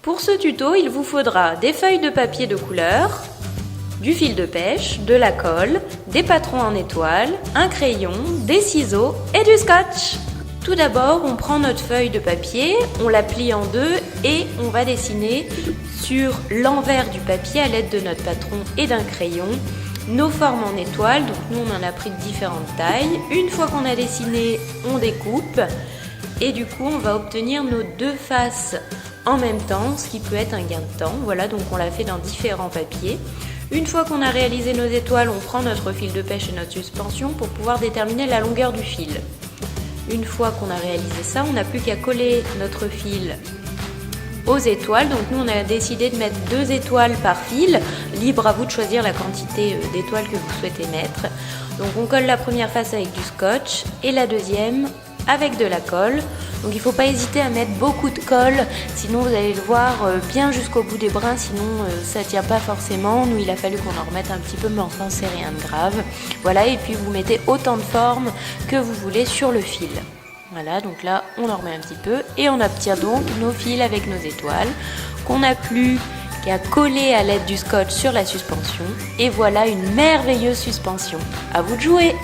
Pour ce tuto, il vous faudra des feuilles de papier de couleur, du fil de pêche, de la colle, des patrons en étoile, un crayon, des ciseaux et du scotch. Tout d'abord, on prend notre feuille de papier, on la plie en deux et on va dessiner sur l'envers du papier à l'aide de notre patron et d'un crayon nos formes en étoile. Donc nous, on en a pris de différentes tailles. Une fois qu'on a dessiné, on découpe et du coup, on va obtenir nos deux faces en même temps, ce qui peut être un gain de temps. Voilà, donc on l'a fait dans différents papiers. Une fois qu'on a réalisé nos étoiles, on prend notre fil de pêche et notre suspension pour pouvoir déterminer la longueur du fil. Une fois qu'on a réalisé ça, on n'a plus qu'à coller notre fil aux étoiles. Donc nous, on a décidé de mettre 2 étoiles par fil. Libre à vous de choisir la quantité d'étoiles que vous souhaitez mettre. Donc on colle la première face avec du scotch et la deuxième avec de la colle. Donc il ne faut pas hésiter à mettre beaucoup de colle, sinon vous allez le voir bien jusqu'au bout des brins, sinon ça ne tient pas forcément. Nous, il a fallu qu'on en remette un petit peu, mais enfin c'est rien de grave. Voilà, et puis vous mettez autant de formes que vous voulez sur le fil. Voilà, donc là on en remet un petit peu et on obtient donc nos fils avec nos étoiles qu'on n'a plus qu'à coller à l'aide du scotch sur la suspension. Et voilà une merveilleuse suspension. À vous de jouer!